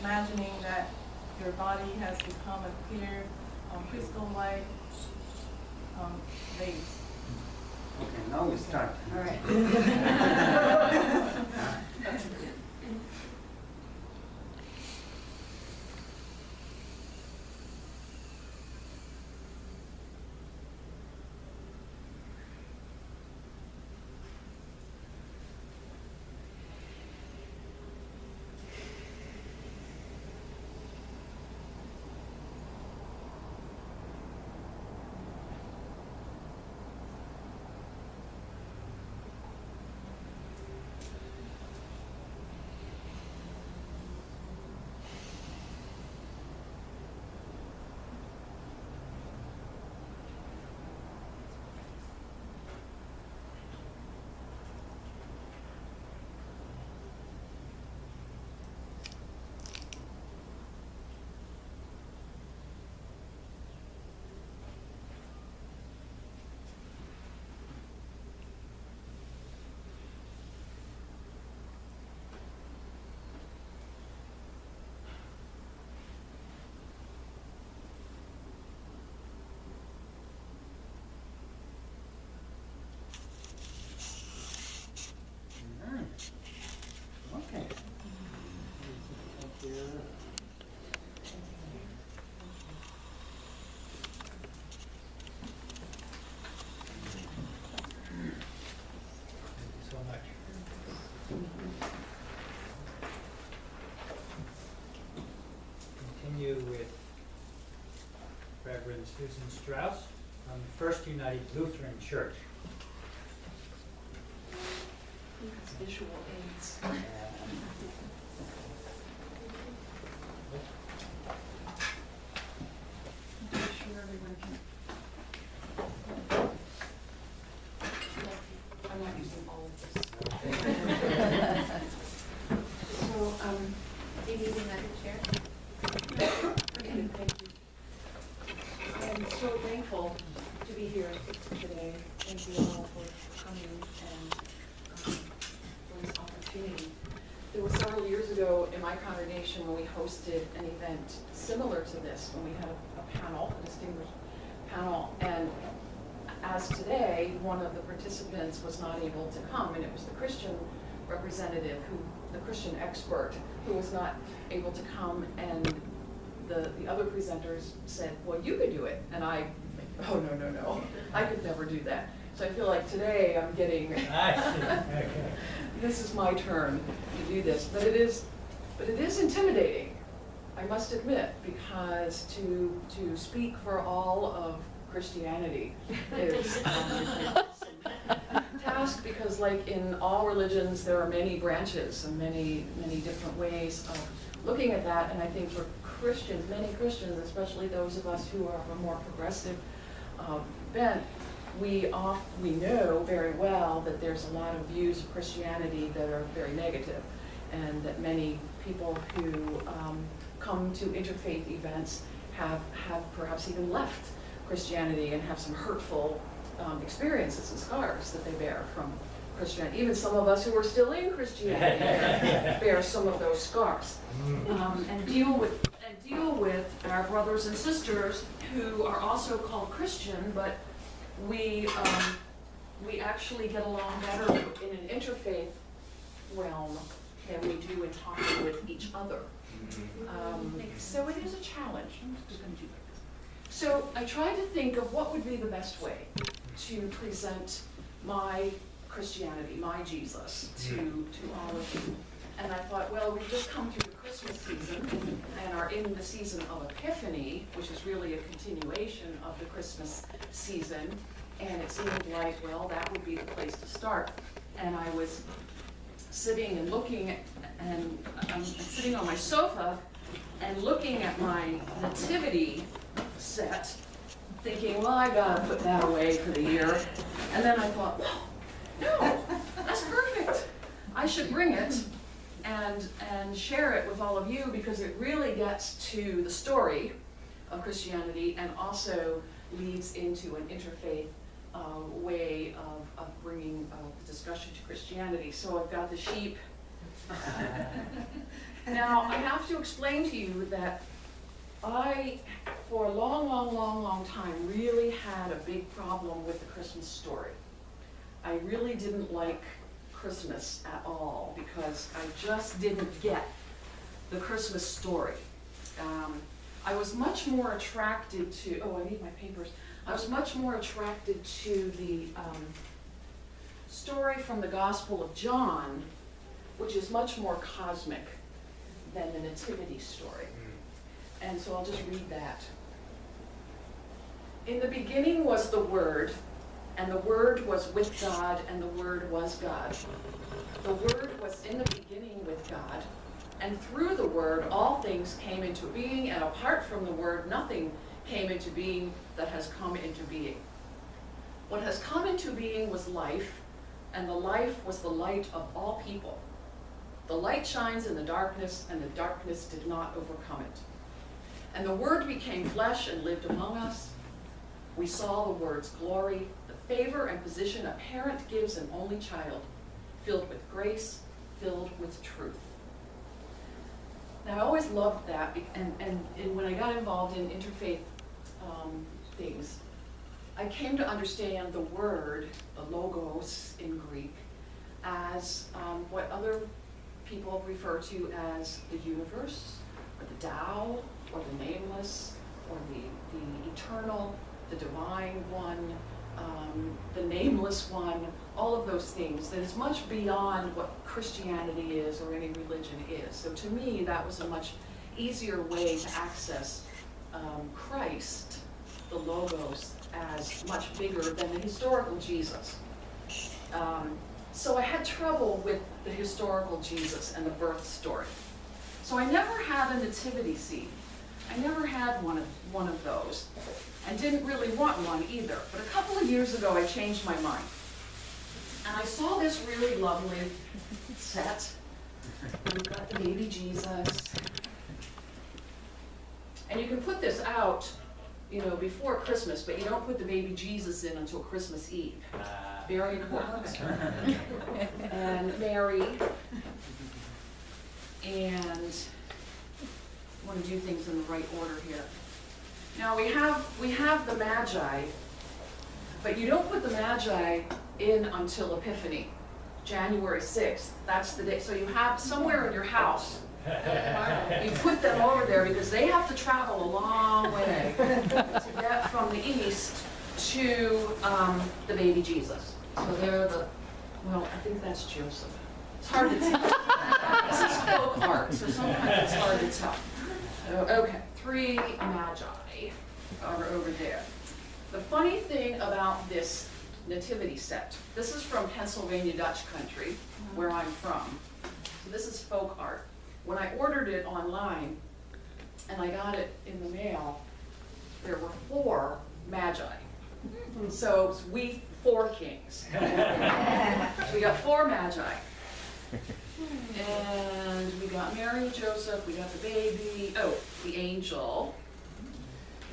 imagining that your body has become a clear, crystal-like vase. Okay, now we start. All right. Okay. Thank you. So much. Continue with Reverend Susan Strauss from the First United Lutheran Church. Visual aids. I'm sure everyone can. I'm not using all of this. So, do you need another chair? Okay, thank you. I'm so thankful to be here today. Thank you all for coming and for this opportunity. There was several years ago in my congregation when we hosted an event similar to this, when we had a panel, a distinguished panel, and as today, one of the participants was not able to come, and it was the Christian representative, the Christian expert, who was not able to come, and the other presenters said, well, you could do it. And I, oh, no, I could never do that. So I feel like today I'm getting, this is my turn to do this. But it is intimidating, I must admit, because to speak for all of Christianity is a task, because like in all religions, there are many branches and many different ways of looking at that. And I think for Christians, many Christians, especially those of us who are of a more progressive bent, we know very well that there's a lot of views of Christianity that are very negative, and that many people who come to interfaith events have perhaps even left Christianity and have some hurtful experiences and scars that they bear from Christianity. Even some of us who are still in Christianity bear some of those scars, and deal with our brothers and sisters who are also called Christian, but we actually get along better in an interfaith realm than we do in talking with each other. So it is a challenge. So I tried to think of what would be the best way to present my Christianity, my Jesus, to all of you. And I thought, well, we've just come through the Christmas season and are in the season of Epiphany, which is really a continuation of the Christmas season. And it seemed like, well, that would be the place to start. And I was sitting and looking at, and I'm sitting on my sofa and looking at my nativity set, thinking, well, I gotta put that away for the year. And then I thought, no, that's perfect. I should bring it and share it with all of you, because it really gets to the story of Christianity and also leads into an interfaith way of bringing discussion to Christianity. So I've got the sheep Now, I have to explain to you that I, for a long time, really had a big problem with the Christmas story. I really didn't like Christmas at all because I just didn't get the Christmas story. I was much more attracted to, oh, I need my papers. I was much more attracted to the story from the Gospel of John, which is much more cosmic than the Nativity story. And so I'll just read that. In the beginning was the Word, and the Word was with God, and the Word was God. The Word was in the beginning with God, and through the Word all things came into being, and apart from the Word nothing came into being that has come into being. What has come into being was life, and the life was the light of all people. The light shines in the darkness, and the darkness did not overcome it. And the Word became flesh and lived among us. We saw the Word's glory, the favor and position a parent gives an only child, filled with grace, filled with truth. Now, I always loved that, and when I got involved in interfaith things, I came to understand the word, the logos in Greek, as what other people refer to as the universe, or the Tao, or the nameless, or the eternal, the divine one, the nameless one, all of those things that is much beyond what Christianity is or any religion is. So to me, that was a much easier way to access Christ, the Logos, as much bigger than the historical Jesus. So I had trouble with the historical Jesus and the birth story. So I never had a nativity scene. I never had one of those, and didn't really want one either. But a couple of years ago, I changed my mind. And I saw this really lovely set. We've got the baby Jesus. And you can put this out, you know, before Christmas, but you don't put the baby Jesus in until Christmas Eve. Very important. And Mary. And I want to do things in the right order here. Now we have the Magi, but you don't put the Magi in until Epiphany, January 6th. That's the day. So you have somewhere in your house, you put them over there because they have to travel a long way to get from the east to the baby Jesus. So they're the, well, I think that's Joseph. It's hard to tell. This is folk art, so sometimes it's hard to tell. Okay, 3 Magi are over there. The funny thing about this nativity set, this is from Pennsylvania Dutch country, where I'm from. So this is folk art. When I ordered it online, and I got it in the mail, there were 4 Magi. So it's we 4 kings. So we got 4 Magi. And we got Mary and Joseph, we got the baby, oh, the angel.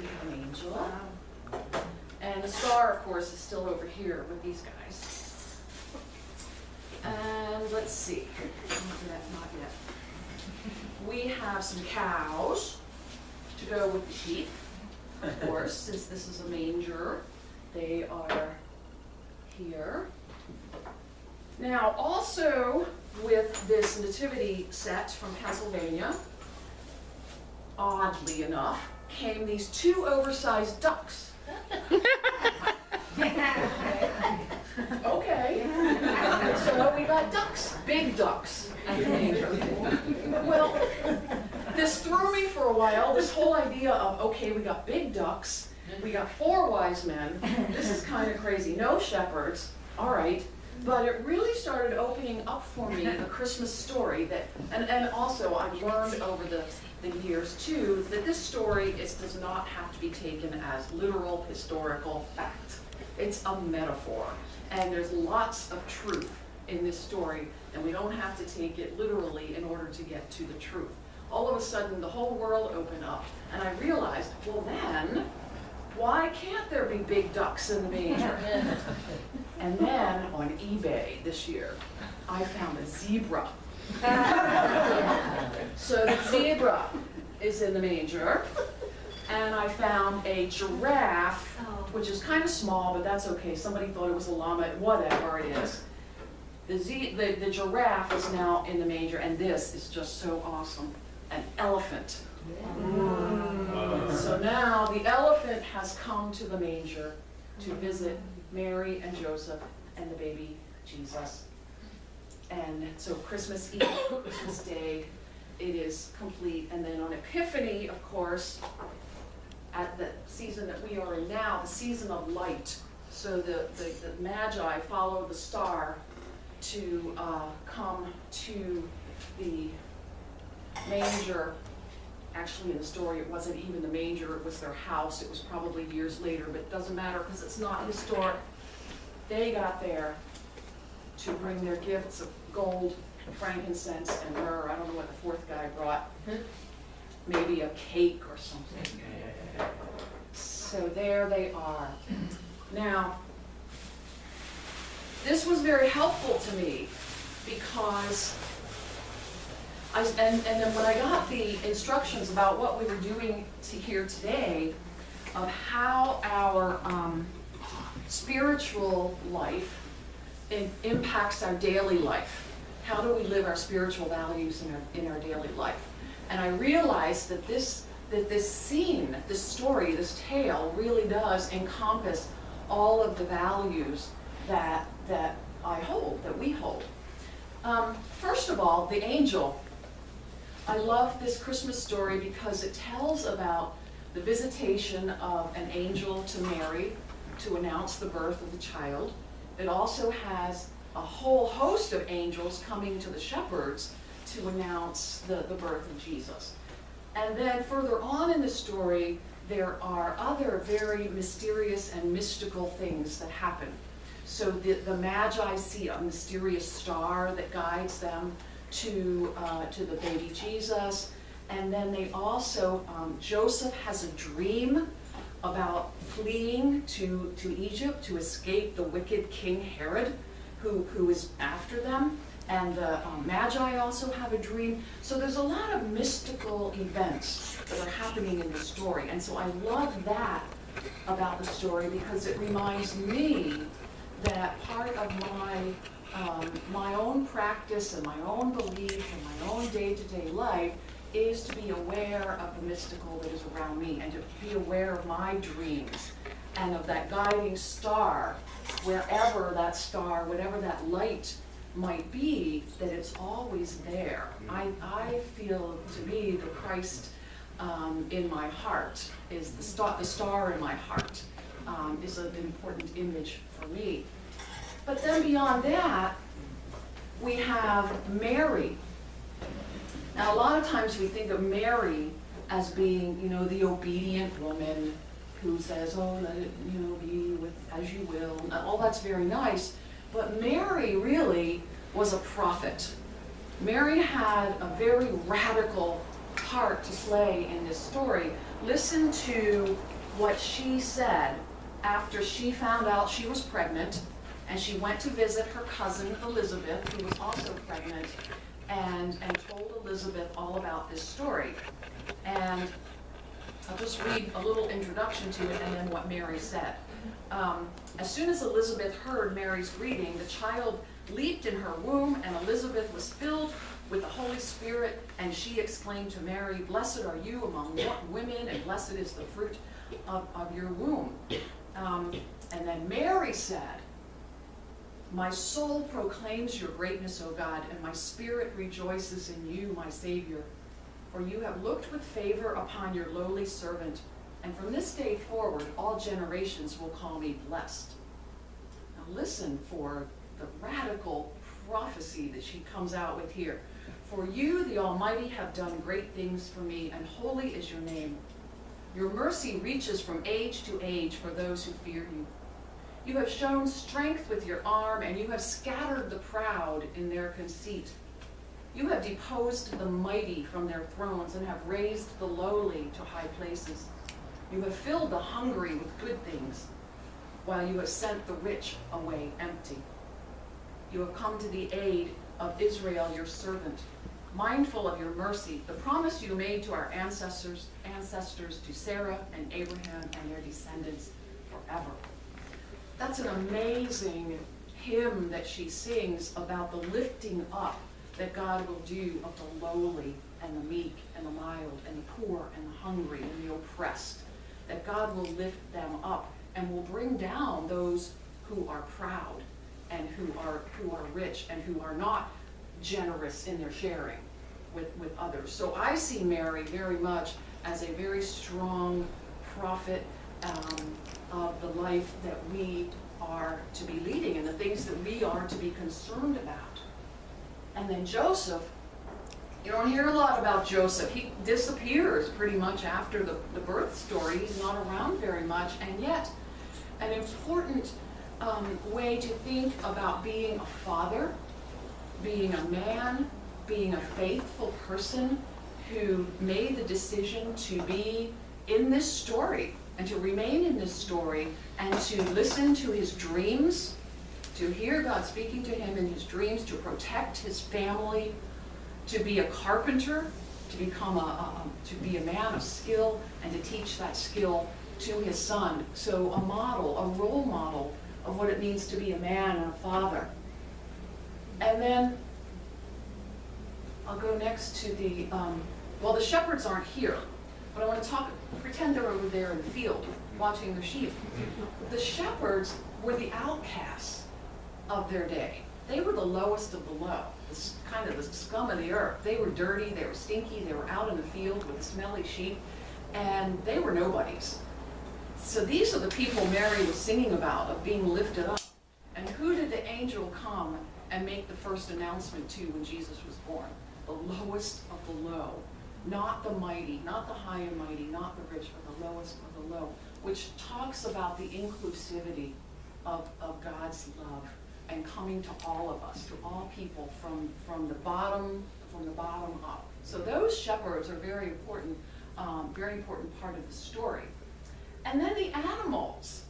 We have an angel. Wow. And the star, of course, is still over here with these guys. And let's see, not yet. We have some cows to go with the sheep, of course, since this is a manger. They are here. Now, also with this nativity set from Pennsylvania, oddly enough, came these 2 oversized ducks. Okay. So we got ducks, big ducks at the manger. Well, this threw me for a while, this whole idea of, okay, we got big ducks, we got 4 wise men, this is kind of crazy, no shepherds, all right. But it really started opening up for me the Christmas story that, and also I've learned over the years too, that this story does not have to be taken as literal historical fact. It's a metaphor, and there's lots of truth in this story, and we don't have to take it literally in order to get to the truth. All of a sudden, the whole world opened up, and I realized, well then, why can't there be big ducks in the manger? And then on eBay this year, I found a zebra. So zebra is in the manger, and I found a giraffe, which is kind of small, but that's okay. Somebody thought it was a llama, whatever it is. The giraffe is now in the manger, and this is just so awesome, an elephant. So now the elephant has come to the manger to visit Mary and Joseph and the baby Jesus. And so Christmas Eve, Christmas Day, it is complete. And then on Epiphany, of course, at the season that we are in now, the season of light. So the Magi follow the star to come to the manger. Actually, in the story, it wasn't even the manger, it was their house. It was probably years later, but it doesn't matter because it's not historic. They got there to bring their gifts of gold, frankincense, and myrrh. I don't know what the fourth guy brought. Maybe a cake or something. So there they are. Now, this was very helpful to me because and then when I got the instructions about what we were doing here today, of how our spiritual life impacts our daily life. How do we live our spiritual values in our daily life? And I realized that this scene, this story, this tale really does encompass all of the values that I hold, that we hold. First of all, the angel. I love this Christmas story because it tells about the visitation of an angel to Mary to announce the birth of the child. It also has a whole host of angels coming to the shepherds to announce the birth of Jesus. And then further on in the story, there are other very mysterious and mystical things that happen. So the Magi see a mysterious star that guides them to the baby Jesus. And then they also, Joseph has a dream about fleeing to Egypt to escape the wicked King Herod, who is after them. And the Magi also have a dream. So there's a lot of mystical events that are happening in the story. And so I love that about the story because it reminds me that part of my own practice and my own belief and my own day-to-day life is to be aware of the mystical that is around me and to be aware of my dreams and of that guiding star, wherever that star, whatever that light might be, that it's always there. I feel, to me, the Christ in my heart is the star in my heart is an important image for me. But then beyond that, we have Mary. Now, a lot of times we think of Mary as being, the obedient woman who says, oh, let it, be as you will. All that's very nice. But Mary really was a prophet. Mary had a very radical part to play in this story. Listen to what she said after she found out she was pregnant, and she went to visit her cousin Elizabeth, who was also pregnant, and told Elizabeth all about this story. And I'll just read a little introduction to it and then what Mary said. As soon as Elizabeth heard Mary's greeting, the child leaped in her womb, and Elizabeth was filled with the Holy Spirit, and she exclaimed to Mary, "Blessed are you among women, and blessed is the fruit of your womb." And then Mary said, "My soul proclaims your greatness, O God, and my spirit rejoices in you, my Savior. For you have looked with favor upon your lowly servant, and from this day forward all generations will call me blessed." Now listen for the radical prophecy that she comes out with here. "For you, the Almighty, have done great things for me, and holy is your name. Your mercy reaches from age to age for those who fear you. You have shown strength with your arm, and you have scattered the proud in their conceit. You have deposed the mighty from their thrones and have raised the lowly to high places. You have filled the hungry with good things, while you have sent the rich away empty. You have come to the aid of Israel, your servant. mindful of your mercy, the promise you made to our ancestors, to Sarah and Abraham and their descendants forever. That's an amazing hymn that she sings about the lifting up that God will do of the lowly and the meek and the mild and the poor and the hungry and the oppressed. That God will lift them up and will bring down those who are proud and who are rich and who are not generous in their sharing with others. So I see Mary very much as a very strong prophet of the life that we are to be leading and the things that we are to be concerned about. And then Joseph, you don't hear a lot about Joseph. He disappears pretty much after the birth story. He's not around very much, and yet an important way to think about being a father, being a man, being a faithful person who made the decision to be in this story and to remain in this story and to listen to his dreams, to hear God speaking to him in his dreams, to protect his family, to be a carpenter, to become to be a man of skill and to teach that skill to his son. So a model, a role model of what it means to be a man and a father. And then I'll go next to the, well, the shepherds aren't here, but I want to pretend they're over there in the field watching the sheep. The shepherds were the outcasts of their day. They were the lowest of the low, kind of the scum of the earth. They were dirty, they were stinky, they were out in the field with the smelly sheep, and they were nobodies. So these are the people Mary was singing about, of being lifted up. And who did the angel come and make the first announcement to when Jesus was born? The lowest of the low. Not the mighty, not the high and mighty, not the rich, but the lowest of the low, which talks about the inclusivity of God's love and coming to all of us, to all people from the bottom up. So those shepherds are very important part of the story. And then the animals.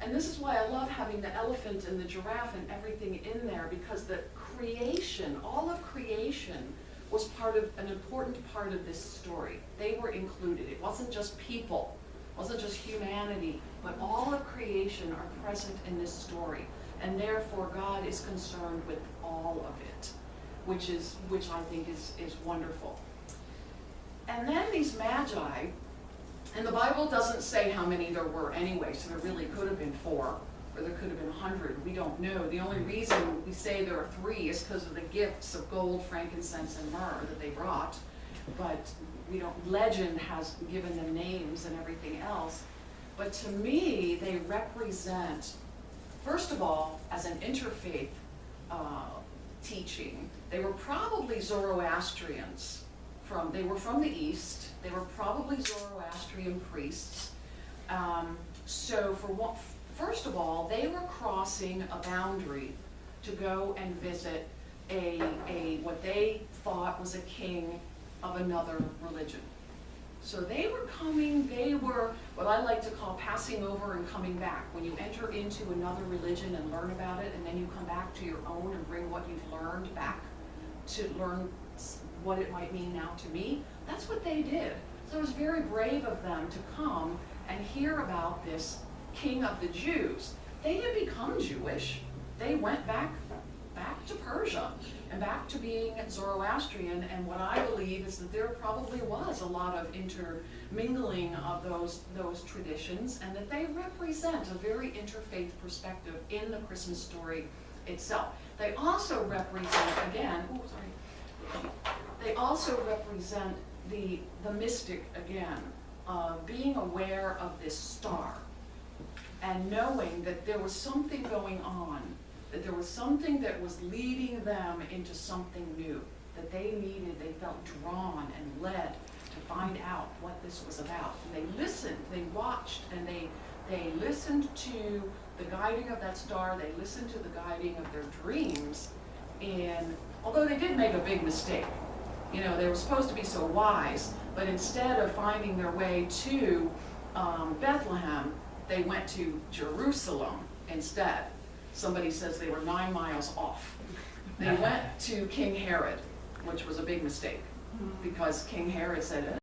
And this is why I love having the elephant and the giraffe and everything in there, because the creation, all of creation, was an important part of this story. They were included. It wasn't just people, it wasn't just humanity, but all of creation are present in this story. And therefore God is concerned with all of it, which I think is wonderful. And then these magi, and the Bible doesn't say how many there were anyway, so there really could have been 4, or there could have been 100, we don't know. The only reason we say there are 3 is because of the gifts of gold, frankincense, and myrrh that they brought, but legend has given them names and everything else. But to me, they represent, first of all, as an interfaith teaching, they were probably Zoroastrians. They were from the East. They were probably Zoroastrian priests. First of all, they were crossing a boundary to go and visit what they thought was a king of another religion. So they were what I like to call passing over and coming back. When you enter into another religion and learn about it, and then you come back to your own and bring what you've learned back to learn what it might mean now to me, that's what they did. So it was very brave of them to come and hear about this king of the Jews. They had become Jewish. They went back to Persia and back to being Zoroastrian, and what I believe is that there probably was a lot of intermingling of those traditions, and that they represent a very interfaith perspective in the Christmas story itself. They also represent, they also represent the mystic again, being aware of this star and knowing that there was something going on, that there was something that was leading them into something new, that they felt drawn and led to find out what this was about. And they listened, they watched, and they listened to the guiding of that star, they listened to the guiding of their dreams, and although they did make a big mistake. They were supposed to be so wise, but instead of finding their way to Bethlehem, they went to Jerusalem instead. Somebody says they were 9 miles off. They went to King Herod which was a big mistake, Mhm. because King Herod said,